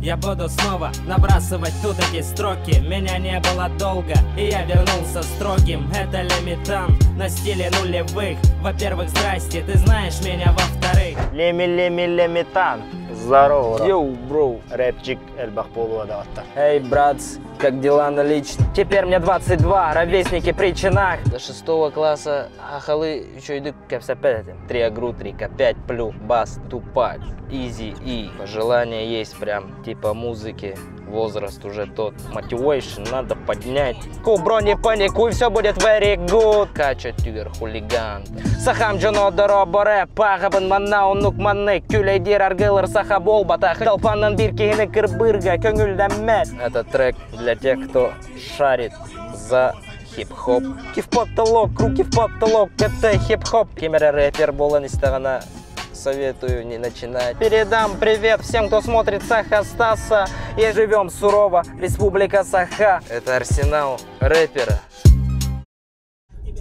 Я буду снова набрасывать тут эти строки. Меня не было долго, и я вернулся строгим. Это Лемитан на стиле нулевых. Во-первых, здрасте, ты знаешь меня, во-вторых. Лемитан. Здорово, Йоу, бро. рэпчик Эльбахполу адаватта. Эй, братц, как дела на лично? Теперь мне 22, ровесники при чинах. До 6 класса ахалы еще иду капсапетим. 3 агру, 3 К5, плю, бас, тупак, изи и. Пожелания есть прям, типа музыки. Возраст уже тот. Мотивейшн надо поднять. Бро, не паникуй, все будет very good. Кача тюгер, хулиган. Сахам джоно доро боре, пахабын манна унук манны. Күлейдер аргылыр саха бол батах. Толпаннан бир кейіні кірбірга, көңілдәмет. Это трек для тех, кто шарит за хип-хоп. Кив-потолок, руки в потолок, это хип-хоп. Кемера рэпер болан истагана. Советую не начинать. Передам привет всем, кто смотрит Саха Стаса. И живем сурово, Республика Саха. Это арсенал рэпера.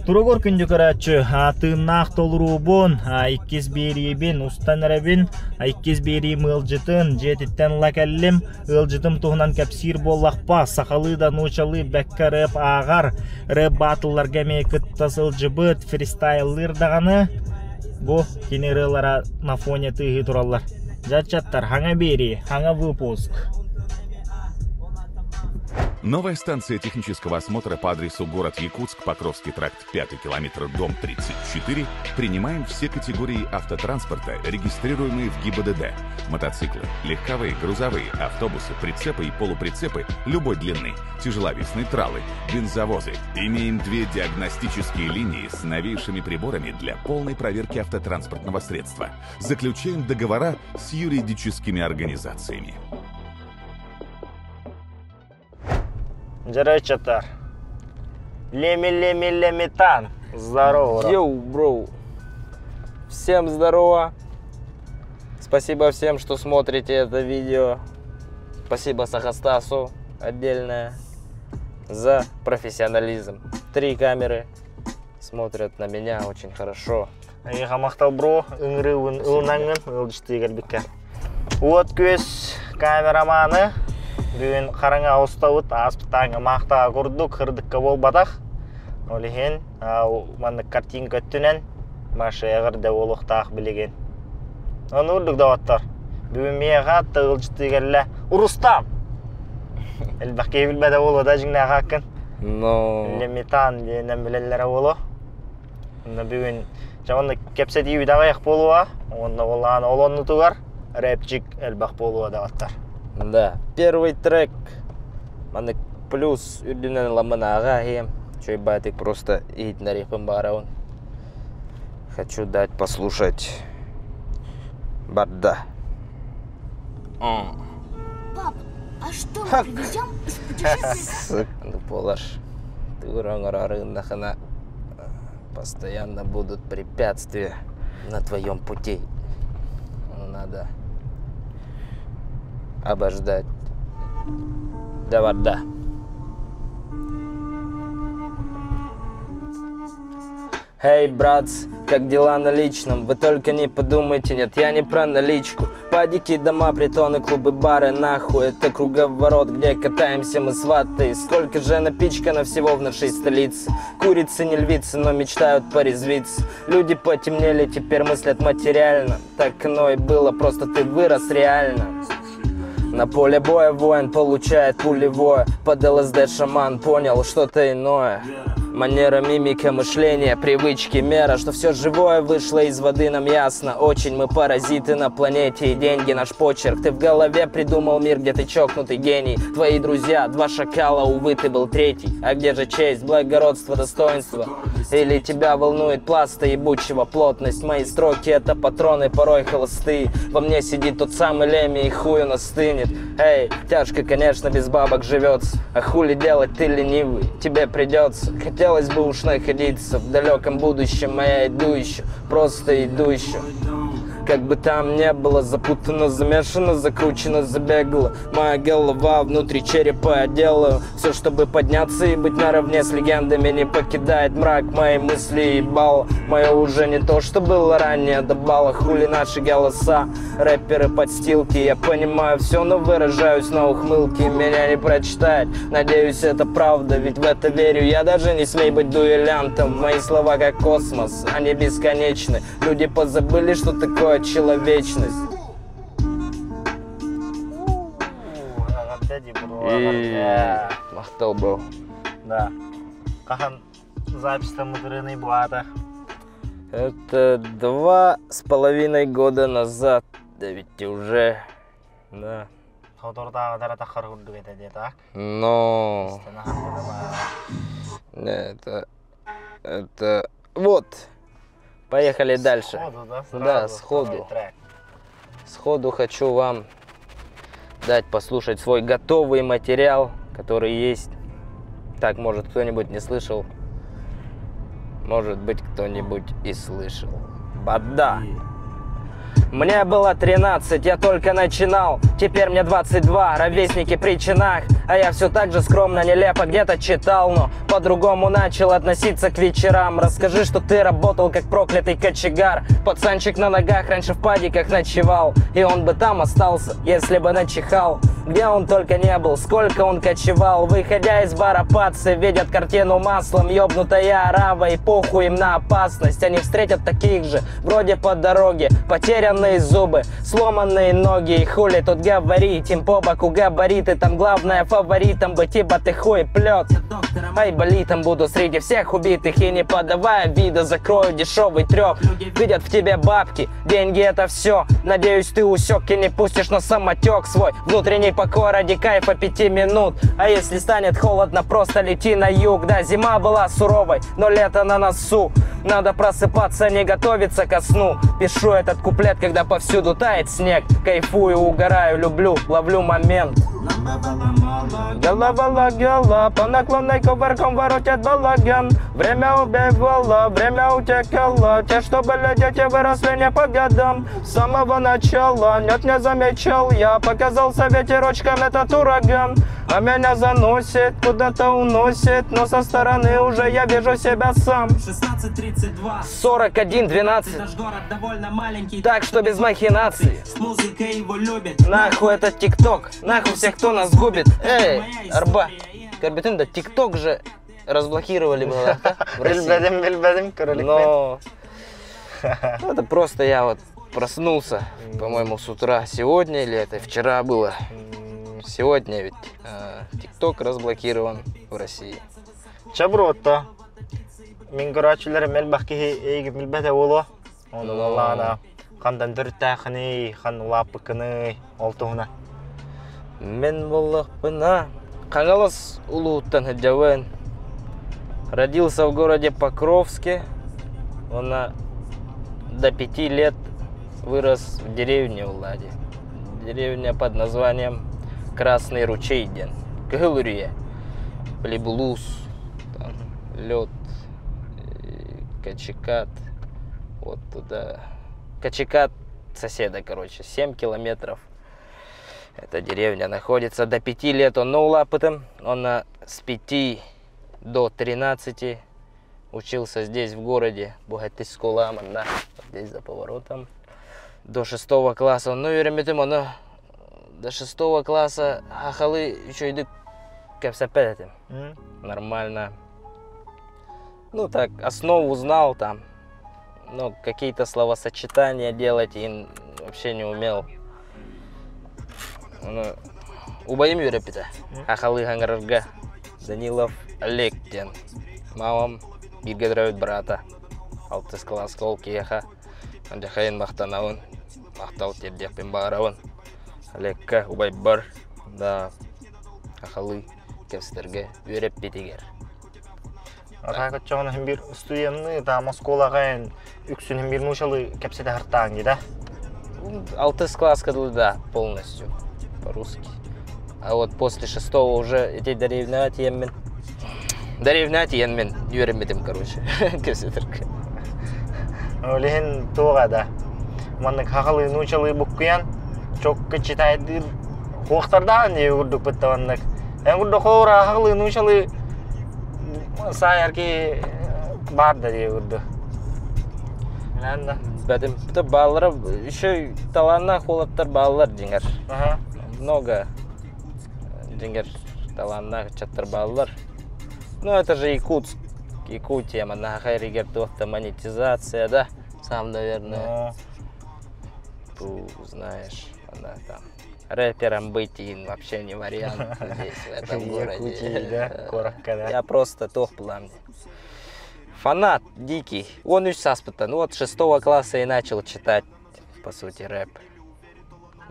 Тургор күнді көрәтші, тыңнақ толырубын, иккіз берейбін, устанарабын, иккіз берейм ылжытын, жетіттен лакәлім, ылжытым туғынан кәпсир боллақпа, сақалы да ночалы бәккі рэп ағар, рэп батылларға мекіттас ылжыбыт, фристайлыр дағаны, бұ кенерелара на фоне тығы туралар. Жатчаттар, хаңа бери, хаңа выпуск. Новая станция технического осмотра по адресу город Якутск, Покровский тракт, 5 километр, дом 34. Принимаем все категории автотранспорта, регистрируемые в ГИБДД. Мотоциклы, легковые, грузовые, автобусы, прицепы и полуприцепы любой длины, тяжеловесные тралы, бензовозы. Имеем 2 диагностические линии с новейшими приборами для полной проверки автотранспортного средства. Заключаем договора с юридическими организациями. Жарайчатар. Лемитан. Здорово. Йоу, бро. Всем здорово. Спасибо всем, что смотрите это видео. Спасибо Сахастасу отдельное за профессионализм. 3 камеры смотрят на меня очень хорошо. Хамахтал бро, ыңрывын, ылнаңын, ылжышты егербекке. Вот көз камераманы. Бүгін қараңа ауыстауыт, аспытаңы мақтаға көрдік, қырдыққа бол батақ. Олеген, маңды картинка өттінен, машы әғірді олықтақ білеген. Оны ұрдық даваттар. Бүгін меға тығылжыты егерлі. Ұрыстам! Әлбәқке білбәді олу да жіңнә қақын. Лемитан дейінен білелері олу. Бүгін жауынды кепсет үй дағайық болуға. Онда олағаны олонны тұғар. Рэпчик әлбәқ болуға даваттар. Да, первый трек. Маны плюс үрдінен ламынага хем. Чой батик просто ид на репым бараун. Хочу дать послушать. Барда. Пап, а что мы привезем из путешествия? Ну, Полаш, ты урангорарынахана. Постоянно будут препятствия на твоем пути. Надо обождать. Давай, да. Эй, братц, как дела на личном? Вы только не подумайте, нет, я не про наличку. Падики, дома, притоны, клубы, бары, нахуй. Это круговорот, где катаемся мы сваты. Сколько же напичкано всего в нашей столице. Курицы не львицы, но мечтают порезвиться. Люди потемнели, теперь мыслят материально. Так оно и было, просто ты вырос реально. На поле боя воин получает пулевое. Под ЛСД шаман понял что-то иное. Манера, мимика, мышление, привычки, мера. Что все живое вышло из воды, нам ясно. Очень мы паразиты на планете, и деньги наш почерк. Ты в голове придумал мир, где ты чокнутый гений. Твои друзья, 2 шакала, увы, ты был 3. А где же честь, благородство, достоинство? Или тебя волнует пласта ебучего, плотность? Мои строки — это патроны, порой холостые. Во мне сидит тот самый Леми, и хуй он остынет. Эй, тяжко, конечно, без бабок живется. А хули делать, ты ленивый, тебе придется. Хотелось бы уж находиться в далеком будущем, а я иду еще, просто иду еще. Как бы там ни было, запутано, замешано, закручено, забегало. Моя голова внутри черепа, я делаю все, чтобы подняться и быть наравне с легендами. Не покидает мрак мои мысли и бал. Мое уже не то, что было ранее, до бала. Хули наши голоса, рэперы подстилки. Я понимаю все, но выражаюсь на ухмылке. Меня не прочитает, надеюсь, это правда, ведь в это верю. Я даже не смей быть дуэлянтом. Мои слова как космос, они бесконечны. Люди позабыли, что такое человечность. Махтал, бро. Да. Кахан запись-то мудрёный буата. Это 2,5 года назад, да ведь уже, да. Но это вот. Поехали дальше. Сходу, да? Да, сходу. Сходу хочу вам дать послушать свой готовый материал, который есть. Так, может, кто-нибудь не слышал. Может быть, кто-нибудь и слышал. Бада. Мне было 13, я только начинал. Теперь мне 22, ровесники при чинах. А я все так же скромно, нелепо где-то читал, но по-другому начал относиться к вечерам. Расскажи, что ты работал как проклятый кочегар. Пацанчик на ногах раньше в падиках ночевал. И он бы там остался, если бы начихал. Где он только не был, сколько он кочевал. Выходя из бара пацы, видят картину маслом. Ёбнутая арава и похуй им на опасность. Они встретят таких же, вроде по дороге. Потерянные зубы, сломанные ноги. И хули тут говорить, им по боку габариты. Там главное фаворитом быть, ибо ты хуй плет. Айболитом буду среди всех убитых. И не подавая вида, закрою дешевый трёп. Видят в тебе бабки, деньги это все. Надеюсь, ты усек и не пустишь на самотек свой внутренний покой ради кайфа 5 минут. А если станет холодно, просто лети на юг. Да, зима была суровой, но лето на носу. Надо просыпаться, не готовиться ко сну. Пишу этот куплет, когда повсюду тает снег. Кайфую, угораю, люблю, ловлю момент. Голова, по наклонной ковырком воротят балаган. Время убивало, время утекало. Те, что были дети, выросли не по годам. С самого начала, нет, не замечал я. Показался ветерочком этот ураган. А меня заносит, куда-то уносит. Но со стороны уже я вижу себя сам. 16:32. 41:12. Наш город довольно маленький, Так что без махинаций. с музыкой его любят. Нахуй этот ТикТок, нахуй всех, кто нас губит. Эй, Арба, Карбитин, да ТикТок же разблокировали было, да, в России. Билбедим, Но это просто я вот проснулся, по-моему, с утра сегодня, или это вчера было. Сегодня ведь ТикТок разблокирован в России. Чабротта. Мен көрәчүләр мәлбәхки эйге билбәдә улы. Оны Аллана кандан дөртәхни, хан лапыкны алтыгына. Мен боллақпына Қаңалас улуттан хаджавен. Родился в городе Покровске. Он до 5 лет вырос в деревне Улади. Деревня под названием Красный ручей-ден. Кагылурия. Плебулус. Там лед. Качекат. Вот туда. Качекат соседа, короче. 7 километров. Эта деревня находится. До 5 лет он ноулапытым. Он с 5 до 13 учился здесь, в городе. Бугатискуламан, да. Здесь за поворотом. До 6 класса. Ну, юремитым, он до 6 класса хахалы еще иди кепсапетим. Нормально. Ну, так, основу знал там. Но какие-то словосочетания делать и вообще не умел. Убоим юрепита. Хахалы хангарга. Данилов Олег ден. Мамам бирге брата. 6 класска ол кияха. Андахайын мақтанауын. Мақтал тердеппен бағарауын. Олекка убай бар. Да. Хахалы кепстерге юреп бетегер. Атака чоғын химбир студентны та Москолағайын үксін химбир нушалы кепсеті хырттағын да? 6 класска, да, полностью по-русски. А вот после 6 уже эти деревнять еммен. Деревнять еммен юремедем, короче, кепсетерге. Олеген тоға да? маннык хакылы нучалы буккуян чокка читайды хуактарда не урдук беттаваннык гурду хора хакылы нучалы саярки барды де урду Анда. Бәдім, балалар, еще таланна холоттар балалар жеңер. Много жеңер таланна чаттар балалар. Ну, это же Якутск, Якутия, манахайригер туахта монетизация, да? Сам, наверное, ты знаешь, она там. Рэпером быть вообще не вариант здесь, в этом городе. Я просто тох пламя. Фанат дикий. Он из Саспета. Вот 6 класса и начал читать, по сути, рэп.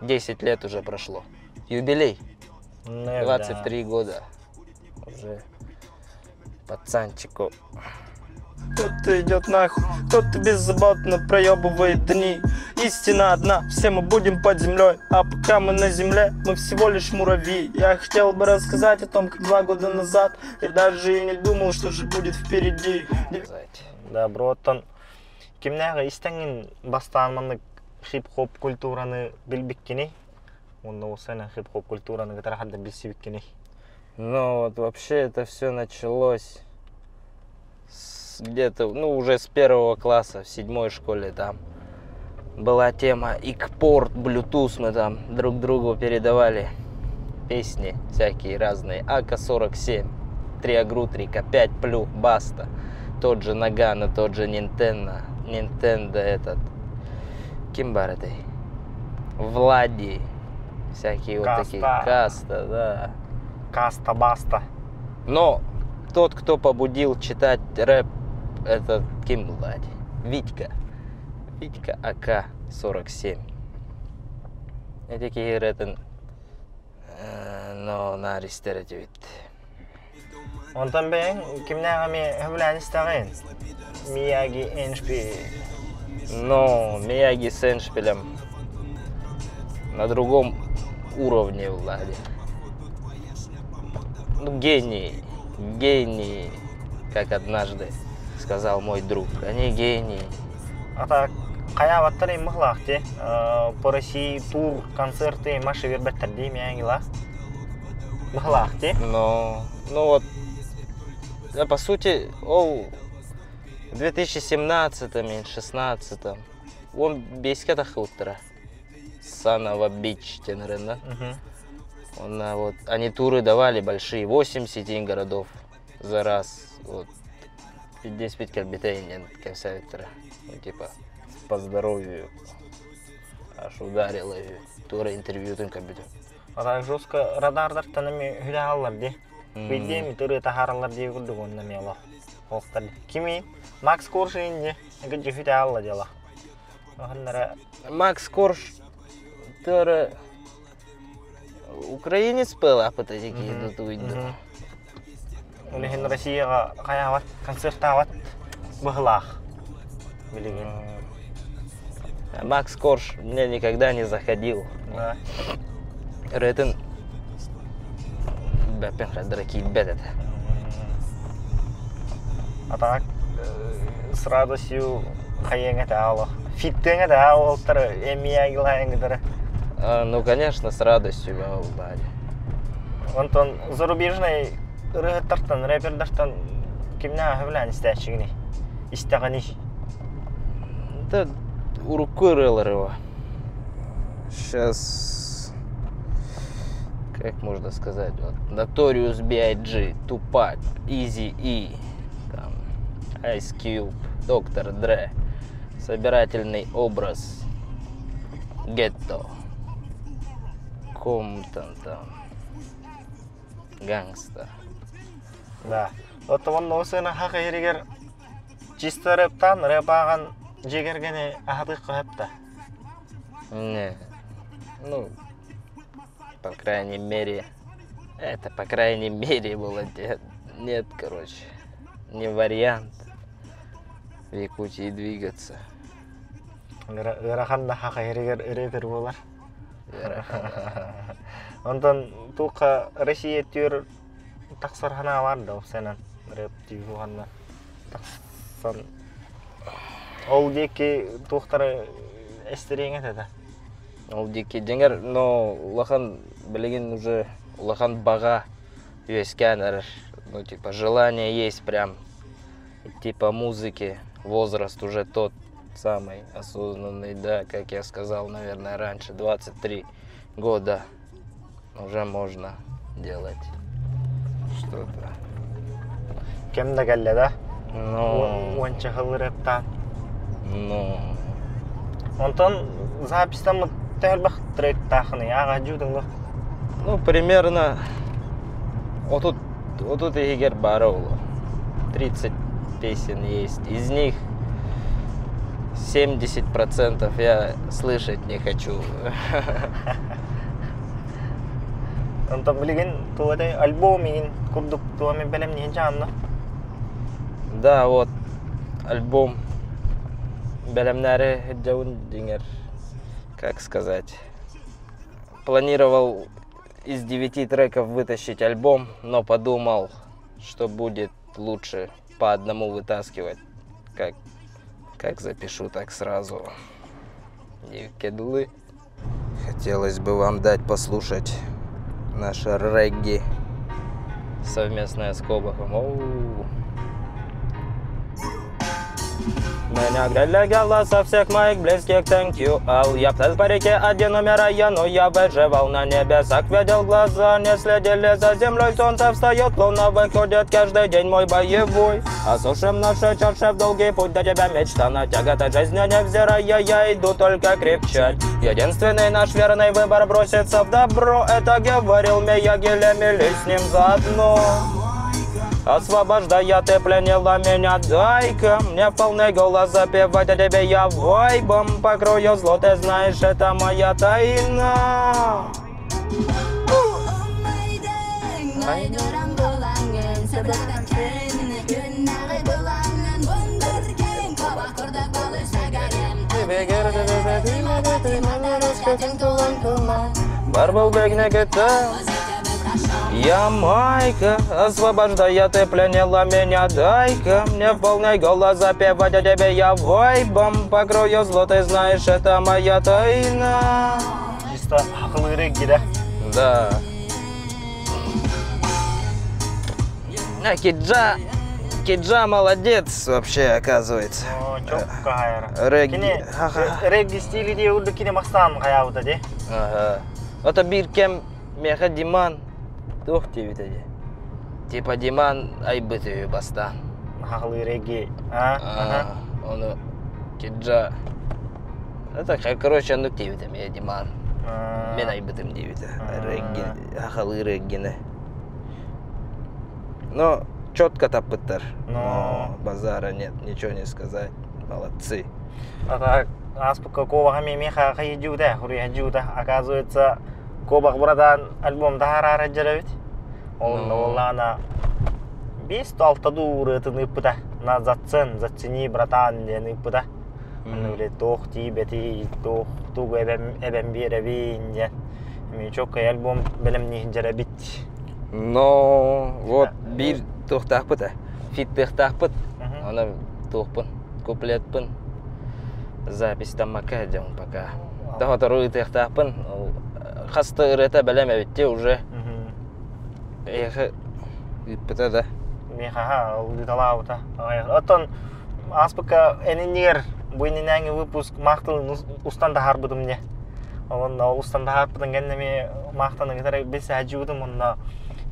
10 лет уже прошло. Юбилей. 23 года. Уже пацанчику. Кто-то идет нахуй, кто-то беззаботно проебывает дни. Истина одна, все мы будем под землей, а пока мы на земле, мы всего лишь муравьи. Я хотел бы рассказать о том, как 2 года назад я даже и не думал, что же будет впереди. Да, броттан, кимнага истеңин бастаанманнык хип-хоп культураны билбиккини, онда осына хип-хоп культураны гатараханда билсибиккини. Ну вот вообще это все началось где-то, ну, уже с 1 класса, в 7 школе там была тема икпорт, Bluetooth, мы там друг другу передавали песни всякие разные. АК-47, 3 Трика, 5 плюх, Баста, тот же Нагано, тот же Nintendo этот, Кимбарады, Влади, всякие Каста. Вот такие, Каста, да. Каста, Баста. Но тот, кто побудил читать рэп, это Ким Влади, Витька АК-47. Я такие рэпен, но на ресторативит. Он там бен, кимнага ми хавлянистагын. Мияги Эншпи. Но Мияги с Эншпилем на другом уровне Влади. Ну, гений, как однажды сказал мой друг, они гении. А так, каябаттар иммахлахти, по России тур, концерты, маши вербеттер дей миянгила. Махлахти. Ну вот, по сути, в 2017-2016 он бейската хутра. Санава бич тенрена. Вот, они туры давали большие, 80 городов за раз. Вот. 55 кальбитейнен, кавсавитра. Ну, типа, по здоровью. Аж ударило и тура интервью тем кабиду. А так жестко радардар танами хулялар ди. Видим, туры тахарлар ди гудугон на мело. Холстар. Кими, Макс Корш инди, где хулялла дела. Макс Корш, тура украинец был, а потом такие идут уйдут. У них на России каяват концертават бахлах. Макс Корш мне никогда не заходил. Да. Ретен бепенха драки бедет. А так с радостью хаенга дало. Фиттенга дало, тара эмиягилаенга дара. Ну конечно, с радостью я убали. Он зарубежный рэпертартан, рэпердартан кимна хавлян стячигни. Истагани. Да урукой рыларова. Сейчас, как можно сказать, вот Notorious B.I.G., Tupac, Eazy-E, там, Ice Cube, Dr. Dre, собирательный образ, Ghetto, Compton, там, Gangsta. Да. Вот он носына хакайригер чисто рэптан рэпаган жегергене ахадык кыпта. Не. Ну, по крайней мере, это по крайней мере было нет, короче, не вариант в Якутии двигаться. Гараханда хакайригер рэпер болар. Онтон тука Россия тюр таксархана варда сенен рэп тюханна таксан ол деки тухтары эстереңе это. Ол дикий деңер, но улахан билеген уже улахан бага өскәнер. Ну типа желание есть прям идти по музыке. Возраст уже тот самый осознанный, да, как я сказал, наверное, раньше, 23 года уже можно делать что-то. Кемде келле, да? Ну, Онча хылы рэптан. ну, Онтон запистан тәлбақ трек тахны, аға жудың. ну, примерно вот тут егер бары олу. 30 песен есть. Из них 70% я слышать не хочу. Онтон билеген туадай альбом ин курдук туами белем не жанны. Да, вот альбом Белемнары Джаун Дингер, как сказать. Планировал из 9 треков вытащить альбом, но подумал, что будет лучше по одному вытаскивать. Как запишу, так сразу. И кедлы. Хотелось бы вам дать послушать наше регги совместное с Кобахом. Меня глядела со всех моих близких, thank you all. Я птиц по реке один номер я, но я выживал на небесах. Видел глаза, не следили за землей. Солнце встает, луна выходит каждый день мой боевой. Осушим наши чаши в долгий путь до тебя, мечта на тяготы жизни невзирая, я иду только крепчать. Единственный наш верный выбор броситься в добро. Это говорил Мияги, мили с ним заодно. Освобождая, ты пленила меня, дай-ка мне в полный голос запевать о тебе я вайбом покрою зло, ты знаешь, это моя тайна. Бар был бегне гетто. Ямайка, освобождая, ты пленила меня, дай-ка мне в полный голос запевать о тебе я вайбом покрою зло, ты знаешь, это моя тайна. Чисто хылы регги, да? Да. Киджа молодец вообще, оказывается. Çok kayar. Регги. Kine rегги стили diye urdu kine maqsan kayauda de. Ага. Это биркем меха Диман. Тух тебе тади. Типа Диман айбыты бастан. Хылы регги. Он киджа. Это короче ондук тебе там я Диман. Мен айбытым тебе. Регги, хахалы реггины. Но четко тапыттар. Но базара нет, ничего не сказать. Молодцы. Это аспека Кобах меха хайджуда, хуриджуда. Оказывается, Кобах брадан альбом дахара жаравит. Он олана 5-6 дуры тыныпта на зацени братан ныпта. Он говорит, тох тибети, тох тугу эбем беревинья. Мечок альбом белем не жарабит. Но вот бир тухтахпыта, фит тухтахпыт, она тухпын, куплетпын. Запись там макадем пока. Да вот руи тухтахпын, хаста это белем битте уже. Эх, ипта да. Меха, удалаута. Оттон аспека энинер буйнинанги выпуск мактыл устанда харбыдым не. Он устанда харбыдын геннеме мактаны гитара бесе ажудым онна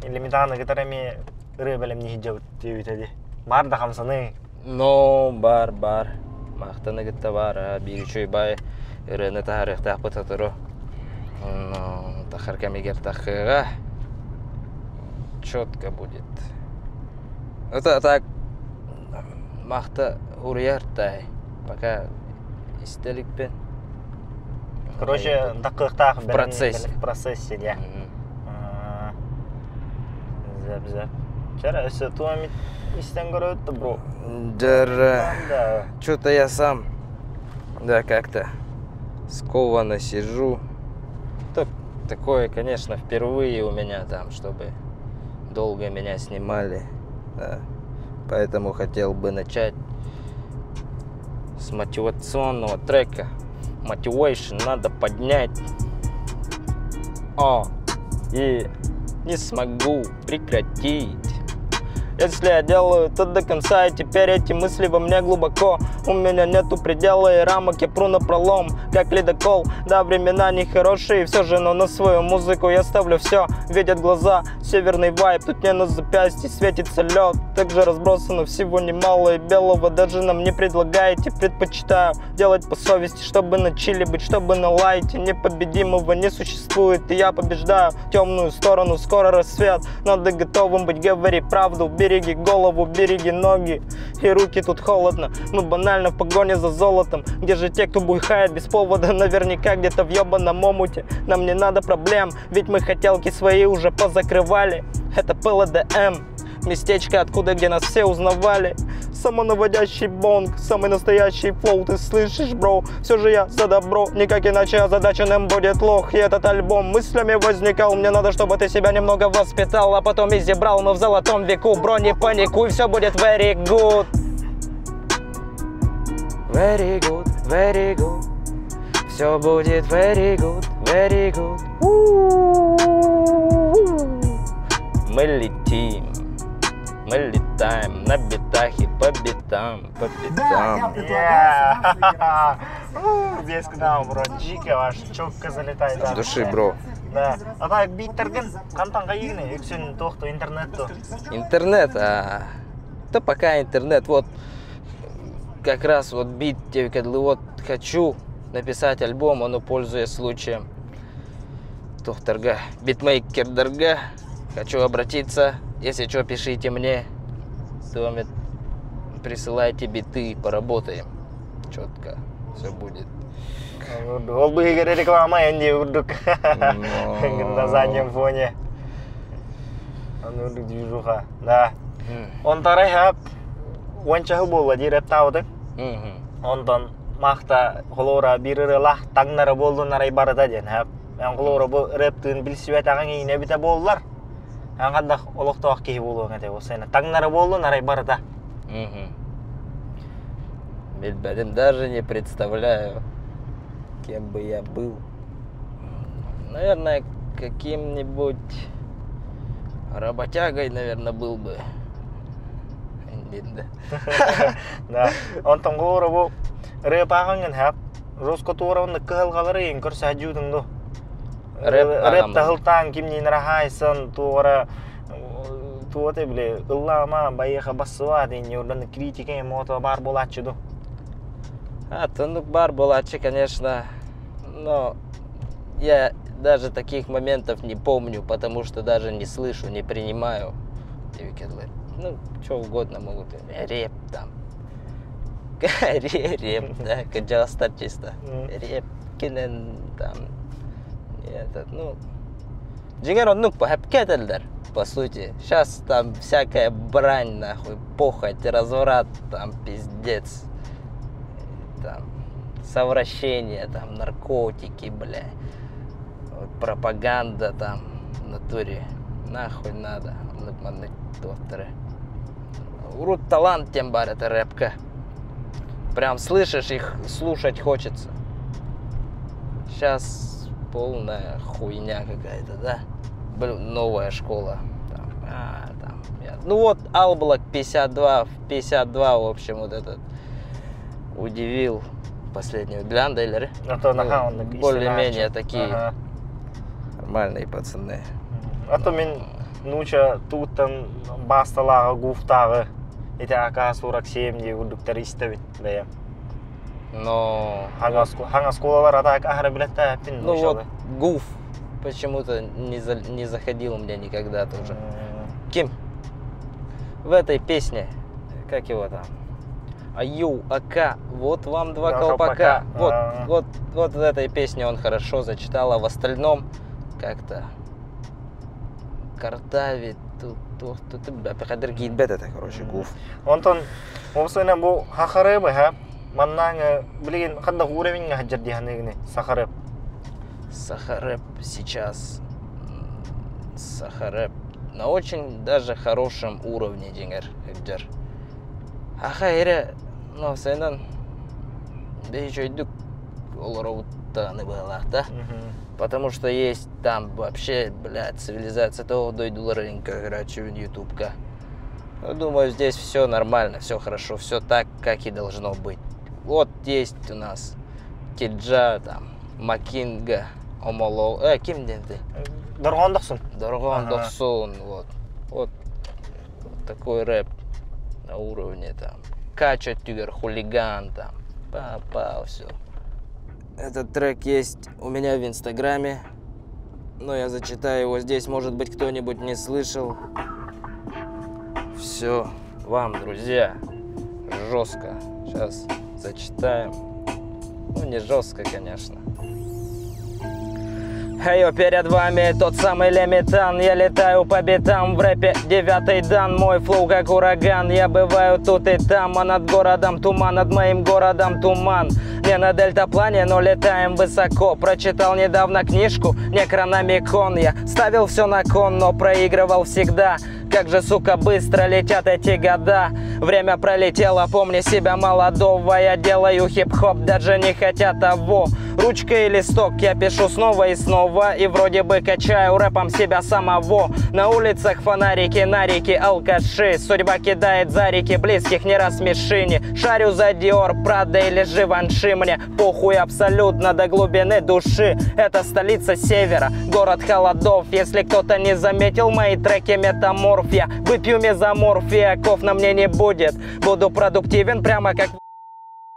элементарно гитарами ребелем не хиджау тевитади. Бар да хамсаны. Но бар. Мактаны гитта бар, бирчой бай рене тарих тахпыта туру. Но тахарка мигер тахыга четко будет. Это так махта урьяртай, пока истеликпен. Короче, дакыктах в процессе. В процессе, да. Зап. Вчера все туами истен город, бро. Да. Что-то я сам, да, как-то скованно сижу. Такое, конечно, впервые у меня там, чтобы долго меня снимали. Да. Поэтому хотел бы начать с мотивационного трека. Motivation надо поднять. И не смогу прекратить. Если я делаю это до конца, и теперь эти мысли во мне глубоко. У меня нету предела и рамок, я пру напролом, как ледокол. Да, времена нехорошие, все же, но на свою музыку я ставлю все. Видят глаза, северный вайб, тут не на запястье светится лед. Также разбросано всего немало, и белого даже нам не предлагаете. Предпочитаю делать по совести, чтобы на чили быть, чтобы на лайте. Непобедимого не существует, и я побеждаю темную сторону. Скоро рассвет, надо готовым быть, говори правду. Береги голову, береги ноги и руки, тут холодно. Мы банально в погоне за золотом. Где же те, кто буйхает без повода? Наверняка где-то в ебаном омуте. Нам не надо проблем, ведь мы хотелки свои уже позакрывали. Это ПЛДМ, местечко откуда, где нас все узнавали. Самонаводящий бонг, самый настоящий флоу, ты слышишь, бро? Все же я за добро, никак иначе озадаченным будет лох. И этот альбом мыслями возникал, мне надо, чтобы ты себя немного воспитал, а потом изобрал. Мы в золотом веку, бро, не паникуй, все будет very good. Very good, very good. Все будет very good, very good. Мы летим. Мы летаем на битах и по битам, по битам. Здесь к нам, бро, дико ваш четко залетает. От души, бро. Да. А так биттерген, кантан кайгыны, үксен тохто интернет-то. Интернет, да пока интернет, вот как раз вот бит, вот хочу написать альбом, оно пользуясь случаем. Тохтарга, битмейкер дорога, хочу обратиться. Если что, пишите мне, Томит, присылайте биты, поработаем. Четко все будет. Ол бы егер реклама энди урдук на заднем фоне. Урдук движуха, да. Он тарай хап, уанчахы болла ди рэп тауды. Онтон мақта холора бирыры лах таңнары болду нарай барыда ден хап. Мен холора бұл рэптын білсібет ағын ейіне біте болдылар. Аңғандақ олықтауақ кейі болуын әте болсайна. Таңнары болу, нарай барыда. Бельбадым, даже не представляю, кем бы я был. Наверное, каким-нибудь работягой, наверное, был бы. Да. Он там говорил, бұл рэп ағын әп, жосқа туырауында кығыл қалары ең көрсі әджудің. Рэп тағылтан кимнейін рахайсын, туғара туғаты біле, ұллама байыға басыва дейін, ордан критика емота бар болатчыду. Ну бар болатчы, конечно, но я даже таких моментов не помню, потому что даже не слышу, не принимаю. Ну, что угодно могут, рэп там, рэп, да, каджаластар чисто, рэп, кинен там. Этот, ну, Джингер он по хэпкетельдер, по сути. Сейчас там всякая брань, нахуй, похоть, разврат, там, пиздец. Там, совращение, там, наркотики, бля. Вот, пропаганда, там, в натуре. Нахуй надо. Докторы. Урут талант, тем бар, это рэпка. Прям слышишь их, слушать хочется. Сейчас полная хуйня какая-то, да? Новая школа. Там, ну вот, Алблок 52, в общем, вот этот удивил последнего Глянделеры. Более-менее такие нормальные пацаны. А то мен нуча тут там басталага гуфтагы. Эти АК-47 де урдуктар истебит, бәйем. Но... Ханга сколалар атак ахра билетта әптін. Ну вот, Гуф почему-то не заходил у меня никогда тоже. Ким? В этой песне, как его там? Аю, АК, вот вам два колпака. Вот в этой песне он хорошо зачитал, а в остальном как-то картавит. Тут бәпіқадыр кейтбет это, короче, Гуф. Онтон, осына бұл хақыры бы, ха? Маннаңы, білген, қандақ уровеньға хаджар дейханығыны, Сахарэп? Сахарэп сейчас, Сахарэп на очень даже хорошем уровне, Джингер, хаджар. Аха, эре, ну, сайдан, бейчойдук, олоровуттаны балахта. Потому что есть там вообще, блядь, цивилизация того дойдуларенька, короче, в ютубка. Думаю, здесь все нормально, все хорошо, все так, как и должно быть. Вот есть у нас Киджа, там, Макинга, Омолол. Ким денди? Доргондоксун. Доргондоксун, вот. Вот такой рэп на уровне там. Кача Тюгер, Хулиган там. Па-па, все. Этот трек есть у меня в Инстаграме, но я зачитаю его здесь, может быть, кто-нибудь не слышал. Все вам, друзья, жестко. Сейчас зачитаем. Ну, не жестко, конечно. Хей, перед вами тот самый Лемитан. Я летаю по битам в рэпе 9-й дан. Мой флоу как ураган. Я бываю тут и там, а над городом туман, над моим городом туман. Не на дельтаплане, но летаем высоко. Прочитал недавно книжку Некрономикон. Я ставил все на кон, но проигрывал всегда. Как же, сука, быстро летят эти года. Время пролетело, помни себя молодого. Я делаю хип-хоп, даже не хотя того. Ручка и листок я пишу снова и снова. И вроде бы качаю рэпом себя самого. На улицах фонарики, на реке алкаши. Судьба кидает за реки, близких не рассмеши. Не шарю за Диор, Прада или Живанши. Мне похуй абсолютно до глубины души. Это столица севера, город холодов. Если кто-то не заметил мои треки метаморфия. Выпью мезоморфия, ков на мне не будет. Буду продуктивен прямо как...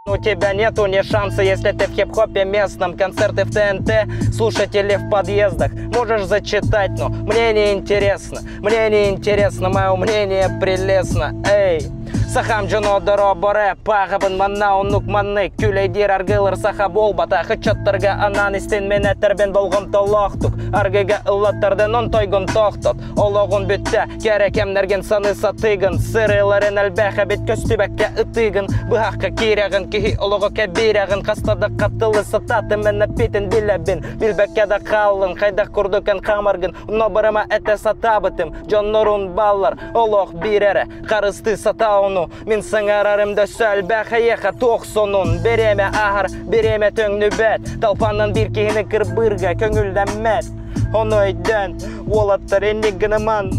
У тебя нету ни шанса, если ты в хип-хопе местном. Концерты в ТНТ, слушатели в подъездах. Можешь зачитать, но мне не интересно. Мне не интересно, мое мнение прелестно. Эй! Сахам джуно дороборе, пағабын манау нукманны. Күлейдер аргылыр саха болбата. Хычаттырга анан истен менеттербен болғым толоқтук. Аргыга ыллаттардын он тойгын тоқтот. Олоғын бүтті, керекемнерген саны сатыгын. Сырыларын әлбәхі бет көстібәкке ытыгын. Бұхаққа керегін, кихи олығы кәбирегін. Қастады қаттылы сататы мәні петін біләбін. Білбәкке да қалын, қайдақ күрдікен қамыргын. Нобырыма әті сатабытым, Джон Нұрын баллар. Олоқ бирәрі, қарысты сатауны. Мен сыңарарым да сәл бәхайеха тоқсонун. Береме ахар, береме төңнүбәт. Талпанын бір кейіні кірбірға көңілден мәт. Оны өйден, олаттар енігініман.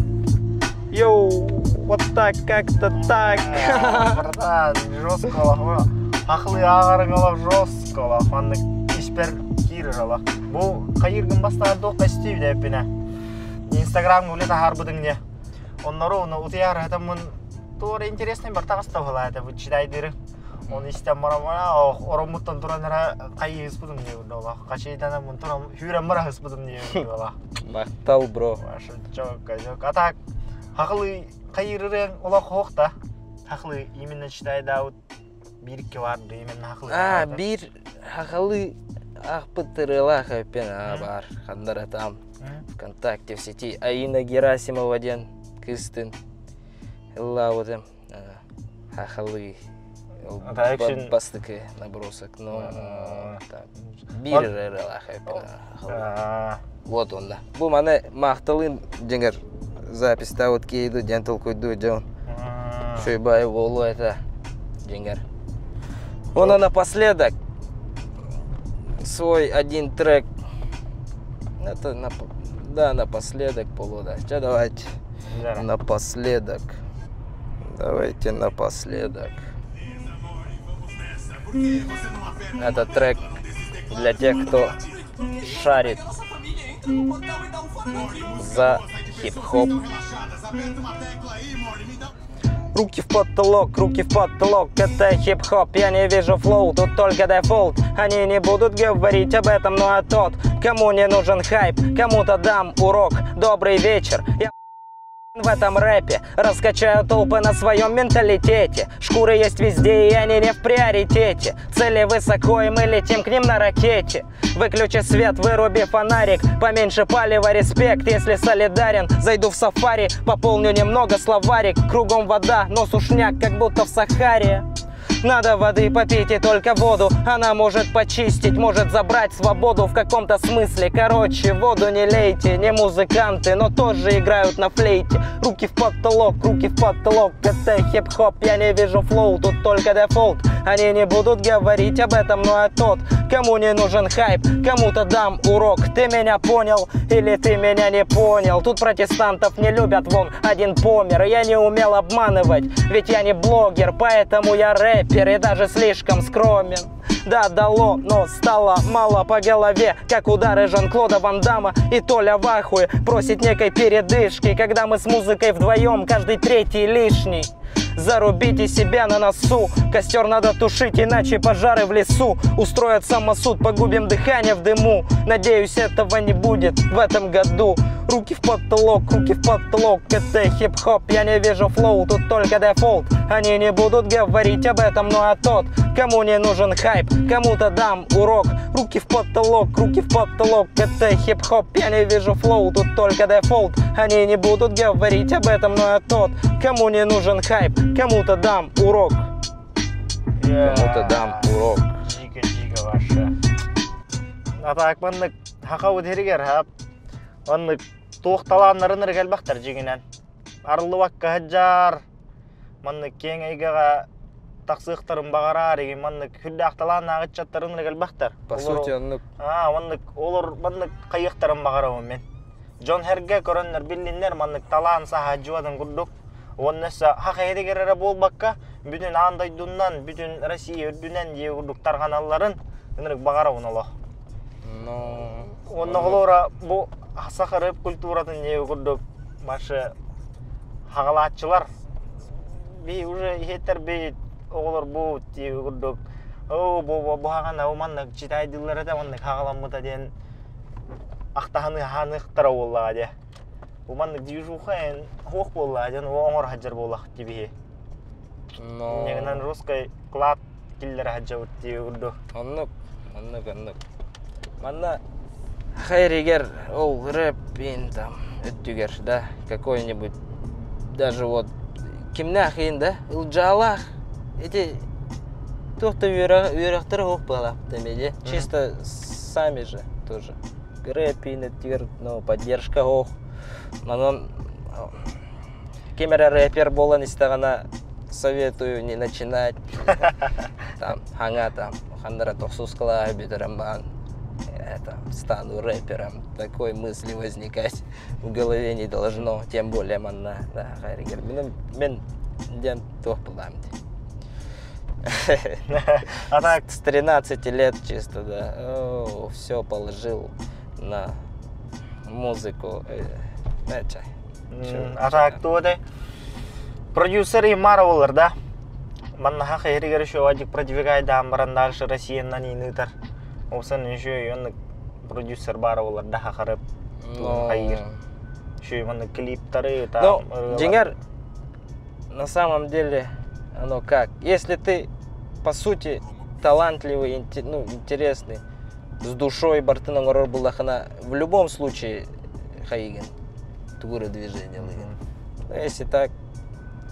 Йоу, вот так, как-то так. Братан, жестко олақ. Ақылы ағарың олақ жестко олақ. Манны кешпер кейрір олақ. Бұл қайыргін бастағы доққа істейді әпіне. Инстаграм өлеті харбыдың не. Оннары оны ұтияр әтімін тоже интересный бартағыстау ғылады, бұл чидайдыры. Оны істен мара-мара, оромуттан тұраныра қайы ғыспыдым не өді ола. Қачайдана мұн тұрам, хүрен мара ғыспыдым не өді ола. Мақтал, бро. Машы, жоқ. Атақ, хақылы қайырырын ола қоқта. Хақылы именно чидайда бірікке барды, именно хақылы. Bir хақылы ақпытырыла қайпен бар. Қандар атам ВКонтакте в сети. Аина Герасимова ден кыстын. Ла вот им хахалы бастыки набросок, но бир вот он да. Бу мана мактылын жеңер записта вот кейду дентал койду жон. Шойбай волу это жеңер. Он напоследок свой один трек. Это напоследок полуда. Что давайте напоследок. Давайте напоследок. Это трек для тех, кто шарит за хип-хоп. Руки в потолок, это хип-хоп, я не вижу флоу, тут только дефолт. Они не будут говорить об этом, ну а тот, кому не нужен хайп, кому-то дам урок. Добрый вечер. В этом рэпе раскачаю толпы на своем менталитете. Шкуры есть везде, и они не в приоритете. Цели высоко, и мы летим к ним на ракете. Выключи свет, выруби фонарик. Поменьше палева, респект, если солидарен. Зайду в сафари, пополню немного словарик. Кругом вода, но сушняк, как будто в Сахаре. Надо воды попить и только воду. Она может почистить, может забрать свободу в каком-то смысле. Короче, воду не лейте, не музыканты, но тоже играют на флейте. Руки в потолок, это хип-хоп, я не вижу флоу, тут только дефолт. Они не будут говорить об этом, но я тот, кому не нужен хайп, кому-то дам урок. Ты меня понял или ты меня не понял? Тут протестантов не любят, вон один помер. Я не умел обманывать, ведь я не блогер, поэтому я рэпер и даже слишком скромен. Да, дало, но стало мало по голове, как удары Жан-Клода Ван Дамма. И Толя в ахуе просит некой передышки, когда мы с музыкой вдвоем, каждый третий лишний. Зарубите себя на носу, костер надо тушить, иначе пожары в лесу устроят самосуд, погубим дыхание в дыму. Надеюсь, этого не будет в этом году. Руки в потолок, это хип-хоп, я не вижу флоу, тут только дефолт. Они не будут говорить об этом, но я тот, кому не нужен хайп, кому-то дам урок. Руки в потолок, это хип-хоп, я не вижу флоу, тут только дефолт. Они не будут говорить об этом, но я тот, кому не нужен хайп, кому-то дам урок. Кому-то дам урок. Жига вообще. А так маннык хакау деригер хап. Маннык тоқталанырын іргелбақтар жигінен. Арлы вакка хаджар. Маннык кең айгаға тақсықтырын бағарар еген маннык хүлді ақталан ағытчаттырын іргелбақтар. По сути, маннык. Маннык олар маннык қайықтырын бағарауын мен. Джон Херге көріннер біліннер маннык талан саха жуадын күрдік. Оннеса хақы ерегерері болбаққа бүтін андайдуннан, бүтін Россия үрдінен ие күрдік тарғаналарын үнірік бағарауын олы. Онна олора бұл сақырып культуратын ие күрдік машы хағалатчылар. Бей уже ехеттер бей оғылар бұл ие күрдік. Бұл хағана оманнық житайдылары да маннық хағаламыда ден ақтағаны ханықтыра олаға де. Уманнык движухаен хоқ болла, жан оңор хаджар боллақ дебе. Негінен русскай клад киллер хаджа өтті өкірді. Аннык. Манна хайригер, ол рэп бейін там өттігер, да, какой-нибудь, даже вот кимнах ең, да, ұлжалақ, эти тоқты үйрақтыр хоқ болақ демеде, чисто сами же тоже. Рэп бейін өттігер, но поддержка хоқ. Манон кемера рэпер болан истагана советую не начинать. Там ханга там хандара тохсус кала бедраман. Это стану рэпером. Такой мысли возникать в голове не должно, тем более манна. Да, хайригер. Мен ден тох пламди. А так с 13 лет чисто, да. Все положил на музыку. А так кто это? Продюсер и Марвелер, да? Манна хақы ерегер шо адик продвигай да амбаран дальше Россия на ней нытар. Осан еще и он продюсер Марвелер да хақарып хайыр. Еще и манна клиптары там. Ну, Джингер, на самом деле, оно как? Если ты, по сути, талантливый, интересный, с душой бартыном орор булахана, в любом случае хайген. Тугуры движения лыгин. Если так,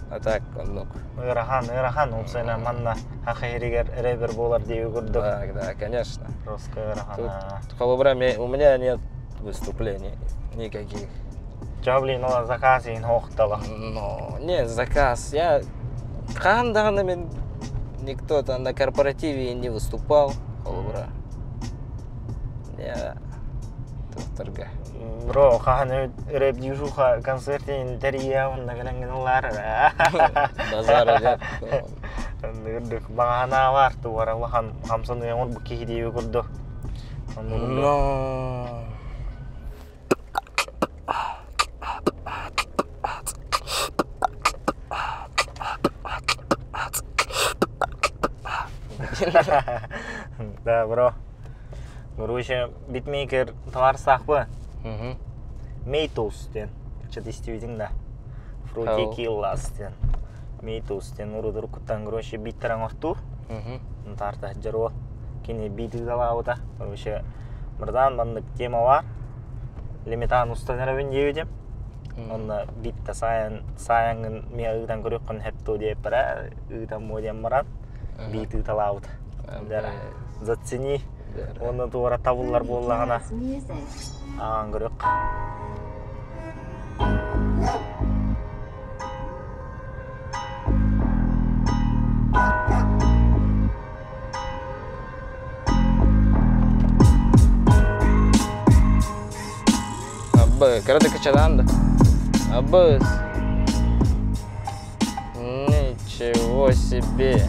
а так, ну. Ырахан, улсайна манна хахайригер рэпер болар деу күрдік. Да, конечно. Русская ырахана. У меня нет выступлений никаких. Чё, блин, олар заказ ең хоқтала? Ну, нет, заказ. Я қандағынымен никто-то на корпоративе не выступал. Холобра. Я тоқтырға. Бро, қаған рэп дюжуха концертен тәрия онда кәләңген олар. Базары жат. Бағана бар, туар Аллахан қамсын ең бұл кейдеуі күрді. Но... Да, бро. Короче, битмейкер товарсақ бы. Мейтус ден. Что-то видим, да? Фрути киллас ден. Мейтус ден. Урудыр күттен, короче, биттірін ұртту. Тарта жыру. Кені биті далауыда. Короче, бірдан бандық тема бар. Лимитан ұстанырабын деуідем. Онда битті саяңын мен ұғдан көрекқын хәпті деп бара. Ұғдан мөден баран. Биті далауыда. Зацени. Оны туара табылар болағана. Аған көрек. Абы, кырды качадан да. Абы. Ничего себе.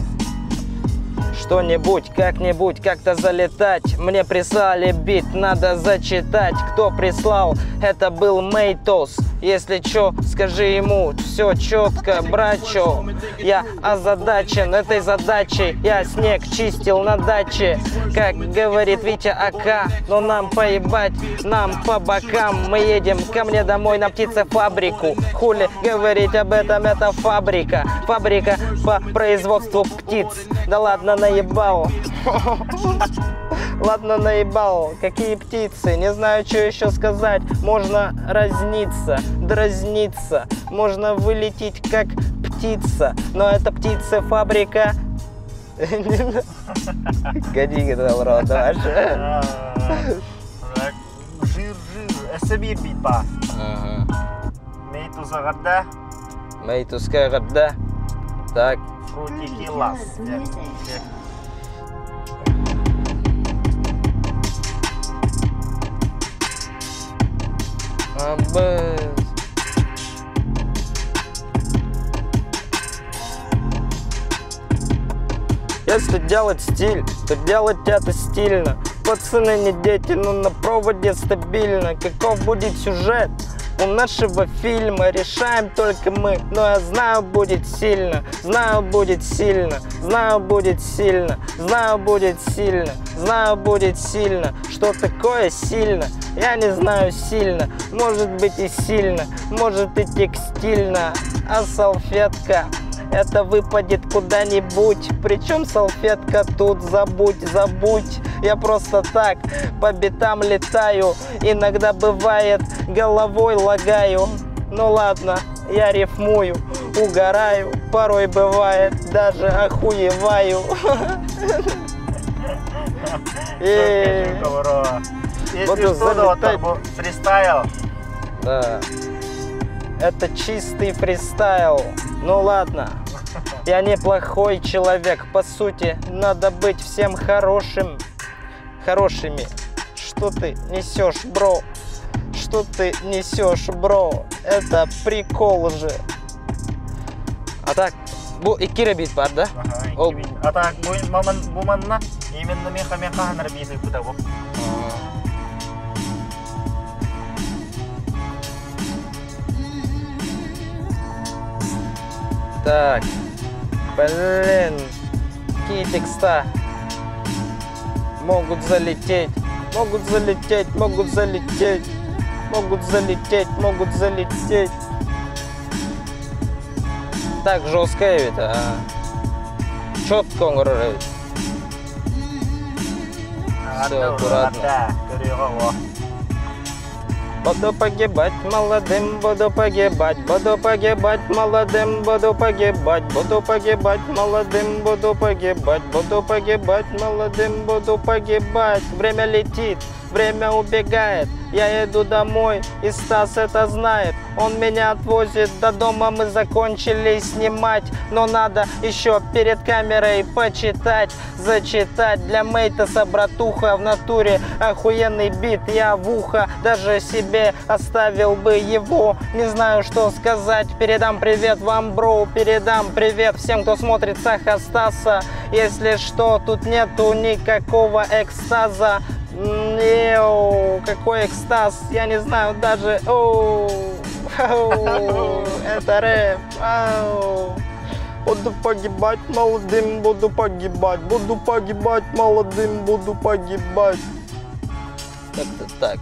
Что-нибудь, как-нибудь, как-то залетать. Мне прислали бит, надо зачитать. Кто прислал? Это был Мейтос. Если чё, скажи ему, все четко, брачо. Я озадачен этой задачей. Я снег чистил на даче. Как говорит Витя АК, но нам поебать, нам по бокам. Мы едем ко мне домой на птицефабрику. Хули говорить об этом, это фабрика. Фабрика по производству птиц. Да ладно, наебал. Ладно, наебал. Какие птицы? Не знаю, что еще сказать. Можно разниться, дразниться. Можно вылететь, как птица. Но это птицефабрика. Годи, говорил, рот, даже. Жир. Эсебир бит ба. Мейтус ағарда. Мейтусқа ағарда. Так. Фрути килас. Абы. Если делать стиль, то делать это стильно. Пацаны не дети, но на проводе стабильно. Каков будет сюжет у нашего фильма? Решаем только мы, но я знаю, будет сильно. Знаю, будет сильно. Знаю, будет сильно. Знаю, будет сильно. Знаю, будет сильно. Что такое сильно? Я не знаю сильно. Может быть и сильно, может и текстильно. А салфетка, это выпадет куда-нибудь. Причем салфетка тут, забудь. Я просто так по битам летаю. Иногда бывает, головой лагаю. Ну ладно, я рифмую, угораю. Порой бывает, даже охуеваю. Если что, то фристайл. Да. Это чистый фристайл. Ну ладно. Я неплохой человек, по сути. Надо быть всем хорошими. Что ты несешь, бро? Что ты несешь, бро? Это прикол же. А так, bu iki rebit var da. Aha, iki. А так, bu manna именно меха нарбисы куда bu. Так, блин, какие текста могут залететь. Так жестко ведь, а? Четко он говорит. Все аккуратно. Буду погибать молодым, буду погибать молодым, буду погибать молодым, буду погибать молодым, буду погибать. Время летит, время убегает, я иду домой, и Стас это знает. Он меня отвозит до дома, мы закончили снимать, но надо еще перед камерой почитать, зачитать. Для Мейтоса, братуха, в натуре охуенный бит, я в ухо даже себе оставил бы его. Не знаю, что сказать, передам привет вам, бро, передам привет всем, кто смотрит Саха Стаса. Если что, тут нету никакого экстаза. Какой экстаз, я не знаю даже. Это рэп. Буду погибать молодым, буду погибать молодым, буду погибать. Как-то так.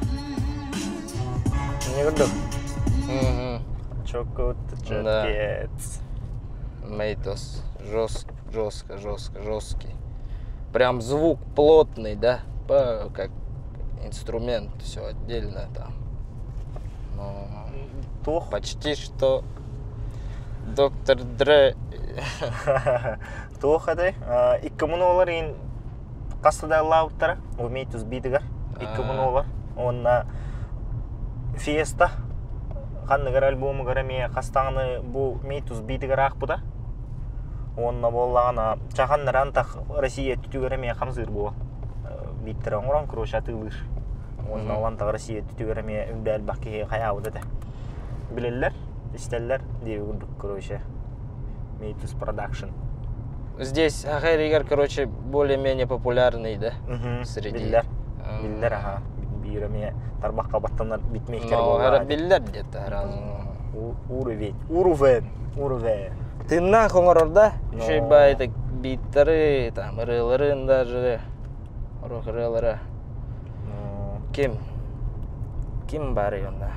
Не году. Угу. Да. Мейтос. Жесткий. Прям звук плотный, да? Как инструмент, все отдельно там. Но почти что Доктор Дре. Тухады. 2000 олар ин кастада лауттара. Мейтус бидигар. 2000 олар. Онна Фиеста. Ханныгар альбому гараме кастаңны бу Мейтус бидигар акпуда. Онна боллагана чаханнаран так Россия түтүгөрөме камзыр бу. Биттер оңрон кроша тылыш. Onun olan Россия түтүгөрөме үндәл бакки каябыды да. Билелер, истеллер дип күрдүк, короче. Мейтус Production. Здесь Ахайригар, короче, более-менее популярный, да? Среди. Биллер, ага. Бирөме тарбакка баттанар битмейкер Ну, болду. биллер где-то сразу. Уровень. Ты нахуй орда? Ну. Еще байта биттары, там, рылырын даже. Рух рылыра. Ким бар йонда?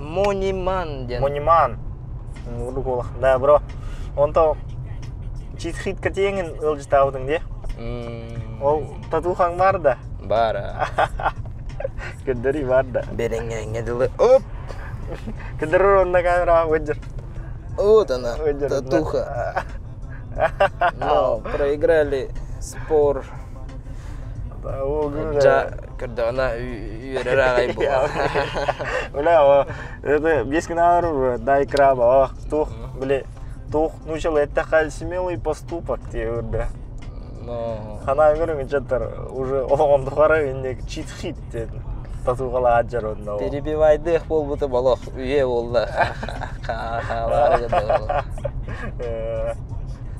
Мониман. Мониман. Уруколах. Да, бро. Онто чит-хит катеңин ылжытабыдың де. Ол татухаң бар да. Бара. Кендери бар да. Береңе дылы. Оп! Кендери онда камера өджір. Вот она, татуха. Но проиграли спор. Когда она юрерагай была. Бля, это без кинару, дай краба, тух, бля, тух, нучал это смелый поступок, тебе, да. Но Хана görün çatır, уже он тухары инде чит-хит татугала аджар онда. перебивайды болбуты балох, үйе болду.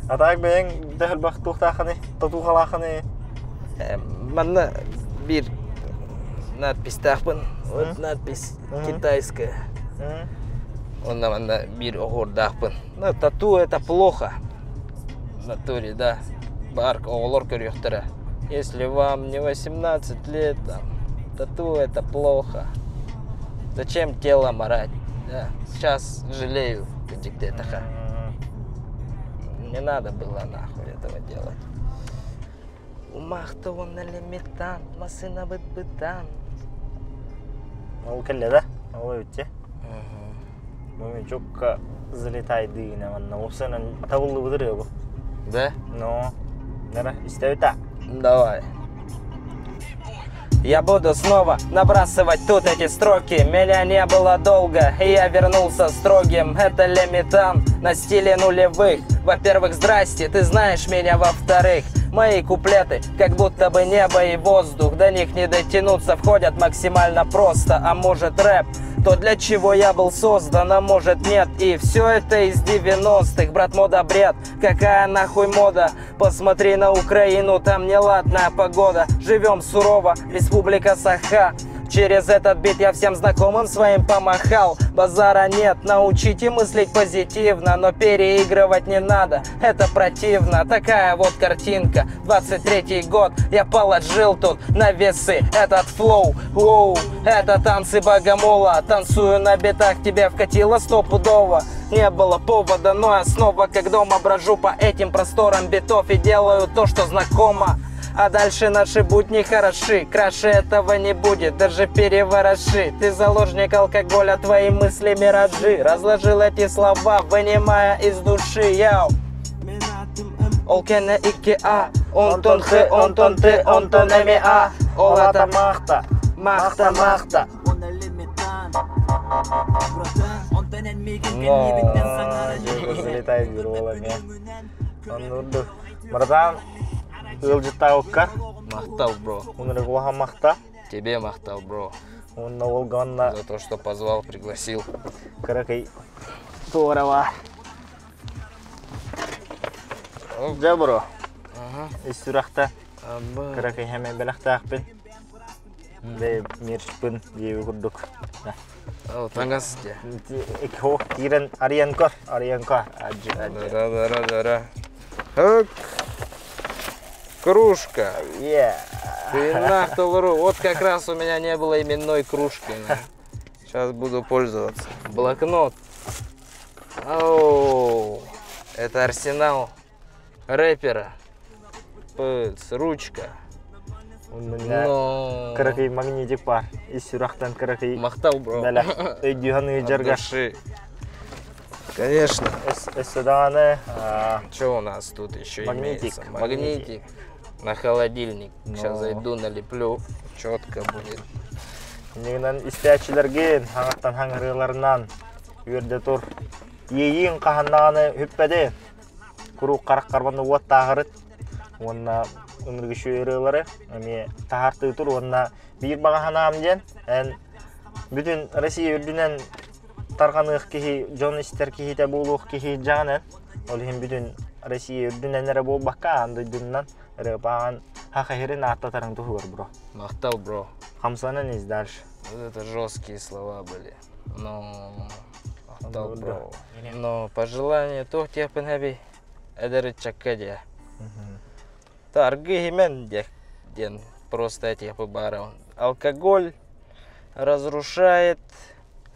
Атак бең дәхил бак тухтаханы, татугалаханы. Мана бир надпись тахпын, вот надпись китайская. Онда манда бир огор дахпын. Ну, тату это плохо. В натуре, да. Барк, оголор көрүктөрө. Если вам не 18 лет, там, тату это плохо. Зачем тело морать? Да. Сейчас жалею, где таха. Не надо было нахуй этого делать. Умахта он лимитан, масына быт-бытан. Ол келе да? Ол өтте. Мөмен чокка залетайды гына манна. Осынан табылды будыр бу. Да? Но, нара, истеута. Давай. Я буду снова набрасывать тут эти строки. Меня не было долго, и я вернулся строгим. Это Лемитан на стиле нулевых. Во-первых, здрасте, ты знаешь меня. Во-вторых, мои куплеты, как будто бы небо и воздух. До них не дотянуться, входят максимально просто. А может рэп, то для чего я был создан, а может нет. И все это из 90-х, брат, мода бред. Какая нахуй мода? Посмотри на Украину, там неладная погода. Живем сурово, республика Саха. Через этот бит я всем знакомым своим помахал. Базара нет, научите мыслить позитивно, но переигрывать не надо, это противно. Такая вот картинка, 23-й год, я положил тут на весы этот флоу. Воу, это танцы богомола, танцую на битах, тебе вкатило стопудово. Не было повода, но я снова как дома брожу по этим просторам битов и делаю то, что знакомо. А дальше наши будни хороши, краше этого не будет, даже перевороши. Ты заложник алкоголя, твои мысли миражи. Разложил эти слова, вынимая из души, яу. Олкене икки-а, онтон хы, онтон ты, онтон эми-а. Олата махта, махта. Залетает бюролами. Он урду. Братан, ылжыта окка. Махтал, бро. Он регуаха махта. Тебе махтал, бро. Он на Волганна. За то, что позвал, пригласил. Каракай. Здорово. Да, бро. Из сюрахта. Каракай хаме белахтахпен. Де миршпен дию курдук. О, тангасте. Экхо тирен ариянкор. Дара. Ок. Кружка. Ты нахтал, вот как раз у меня не было именной кружки. Сейчас буду пользоваться. Блокнот. Оу, это арсенал рэпера. Пыц, ручка. Но... Каракай магнитик пар. Из сюрахтан каракай. Махтал, бро. Даля. Эйдюханы джарга. Конечно. Эсседаны. Что у нас тут еще Магнитик. имеется? Магнитик. На холодильник. Сейчас зайду, налеплю. Четко будет. Негнан истячилерген, хаңаттан хаңырыларынан үйерде тұр. Ейін қаханнағаны хүппәде. Күру қарық қарбанды уат тағырыт. Онна ыңыргышуу ырылары эми таарты тур онна бир багаханам ден бүтүн Россия үрдүнен тарганык кихи жонистер кихите булук кихи жагынан ол хим бүтүн Россия үрдүнен эре болбакка андыйдыннан эре баган хахахерин аттатарың тухугар бро. Махтал, бро. Хамсанан из дальше. Вот это жесткие слова были. Но махтал, бро. Но пожелание то тех пенгаби эдерит чаккадия. Тарги химен ден просто этих побаров. Алкоголь разрушает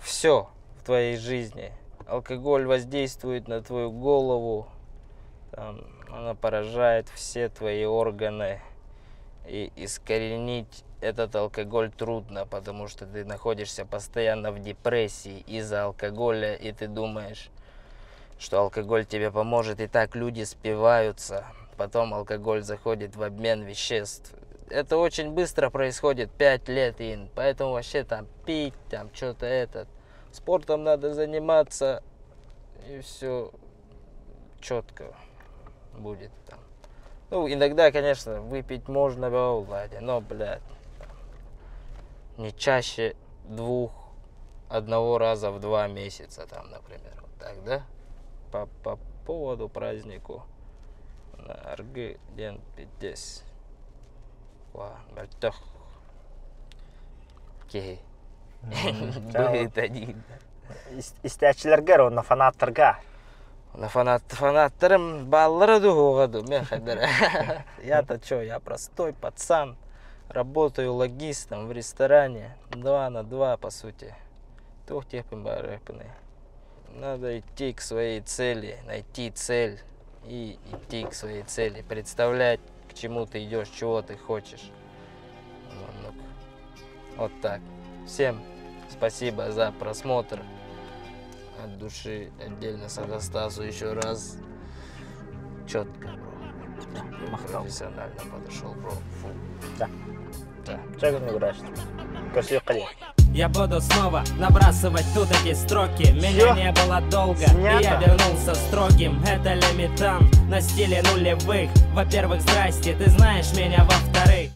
все в твоей жизни. Алкоголь воздействует на твою голову, она поражает все твои органы. И искоренить этот алкоголь трудно, потому что ты находишься постоянно в депрессии из-за алкоголя, и ты думаешь, что алкоголь тебе поможет, и так люди спиваются. Потом алкоголь заходит в обмен веществ. Это очень быстро происходит, 5 лет, поэтому вообще там пить, там что-то спортом надо заниматься, и все четко будет там. Ну, иногда, конечно, выпить можно, но, блядь, не чаще 1 раза в 2 месяца, там, например, вот так, да? По поводу празднику. Аргы ден 50. Бальтох. Кей. Будет один. Истечилерге, онна фанаттарга. Фанаттарым баллары дугугаду, мен хадыр. Я-то чё, я простой пацан. Работаю логистом в ресторане. 2 на 2, по сути. Тух тепим барепны. Надо идти к своей цели, найти цель и идти к своей цели. Представлять, к чему ты идешь, чего ты хочешь. Вот так. Всем спасибо за просмотр. От души отдельно Садостасу еще раз. Четко, бро. Профессионально подошел, бро. Фу. Да. Да. Чего не играешь? Красиво ходил. Я буду снова набрасывать тут эти строки. Меня не было долго, и я вернулся строгим. Это Лемитан на стиле нулевых. Во-первых, здрасте, ты знаешь меня, во-вторых